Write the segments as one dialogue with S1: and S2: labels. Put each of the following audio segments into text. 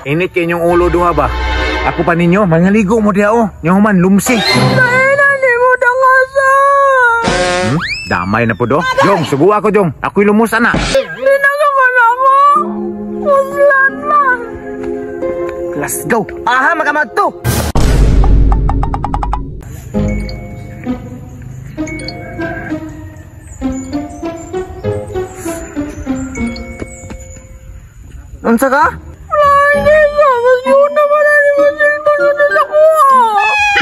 S1: init kayo yung ulo duha ba? Ako pa ninyo, mangaligo mo diya o. Yung man, lumsi.
S2: Nani mo dangasa.
S1: Damay na po do. Jong, sugo ako Jong. Ako'y lumusa na.
S2: Dinagaman ako. Puslan ma.
S3: Let's go. Aha, makamag to. Unsa ka?
S2: Lagi sa yun naman ni mo cellphone na nakuha.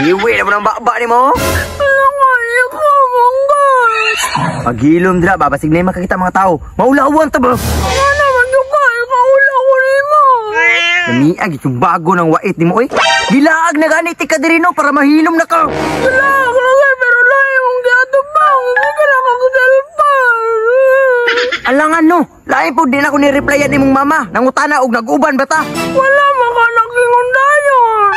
S3: Iwi na mo ng baba ni mo.
S2: Langay ko, manggas.
S3: Maghilom dira, babasig na yung makakita mga tao. Maulawan ta ba?
S2: Nga naman yung kaya kaula ko ni mo.
S3: Namiag, yung bago ng wait ni mo eh. Gilaag na ganit ka diri no para mahilom na ka.
S2: Gilaag lagi pero layo yung gato bang. Hindi ka lang ako cellphone.
S3: Alangan no, lain po din ako ni-replyan ni mong mama. Nangutana og nag-uban bata.
S2: Wala makanakingon dayon.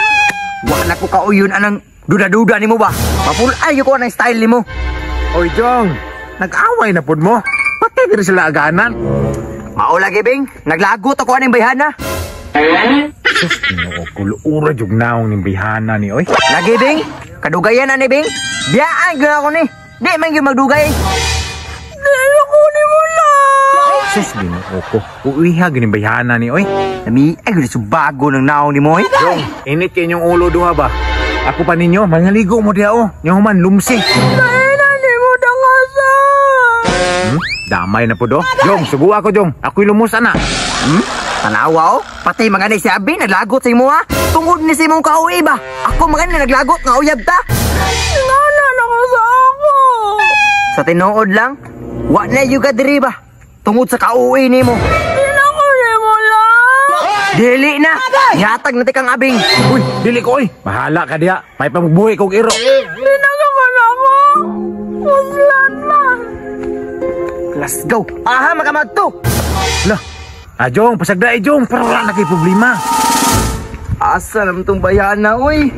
S3: Wala ko kauyon anang duda-duda ni mo ba? Mapulay ko anang style ni mo.
S1: Oy Jong, nag-away na po mo. Pati diri sila aganan.
S3: Maulagi bing, naglagot ako aning bayhana.
S1: Sus, ginoo, kulura jug naong ning bihana ni oy.
S3: Lagi bing, kadugayan na ni bing. Biyaan gyud ako ni. Di man gyud magdugay.
S2: Di ako ni mo lang.
S1: Sus, ginoo ko. Uwiha gining bihana ni oy.
S3: Namiag gyud sa bago ng naong ni mo eh.
S1: Jong, init kayo yung ulo duha ba? Ako pa ninyo, mangaligo mo diya o. Yung man, lumsi.
S2: Nani mo dangasa.
S1: Damay na po do. Jong, sugo ako Jong. Ako'y lumusa na.
S3: Tanawa oh, pati mga ni si Abi naglagot sa imo ha. Tungod ni si imong kauwi ba? Ako mga ni naglagot nga uyab ta.
S2: Nana na ka sa ako.
S3: Sa tinuod lang, wa na yung diri ba? Tungod sa kauwi ni mo.
S2: Di na ko ni mo lang.
S3: Dili na, ihatag na tikang abing.
S1: Uy, dili ko oy. Bahala ka diya. May pambuhay kong iro.
S2: Di na naman ako. Puslan ma.
S3: Let's go. Aha, makamag to.
S1: Lah, Jong, pasagda Jong. Pero wala na kayo problema.
S3: Asa naman tong bayana, uy.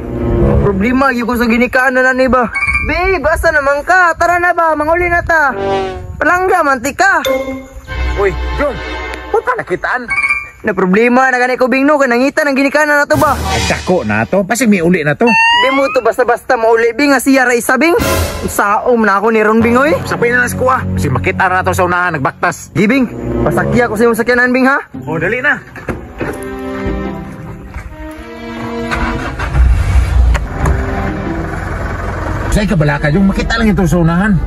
S3: Problema, yung ko sa ginikaan na ni ba? Babe, asa naman ka? Tara na ba? Manguli na ta. Palangga, mantika.
S1: Uy, Jong. Huwag ka nakitaan.
S3: Na problema na ganit ko bingno ka nangitan ang ginikanan na to ba?
S1: Nagdako na to. Pasig may uli na to.
S3: Di mo to basta-basta mauli bing nga siya ra isa bing. Saom na ako ni Ron bing oy.
S1: Sapay na nas ko ah. Kasi makita na to sa unahan. Nagbaktas.
S3: Gibing, pasakya ko sa iyong sakyanan bing ha.
S1: O, dali na. Sa'yo ka bala ka, Jong. Makita lang ito sa unahan.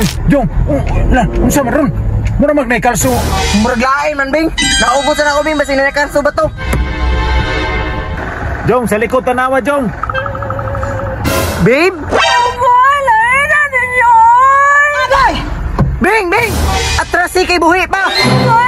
S1: Uy, Jong. Unsa maron? Mura magnay kalso.
S3: Muraglain man bing. Naubos na ako bing basi na kanso ba to?
S1: Jong, sa likod tanawa, Jong.
S3: Babe?
S2: Wala na ninyo.
S3: Bing, bing! Atras si kay buhi pa!
S2: Ay,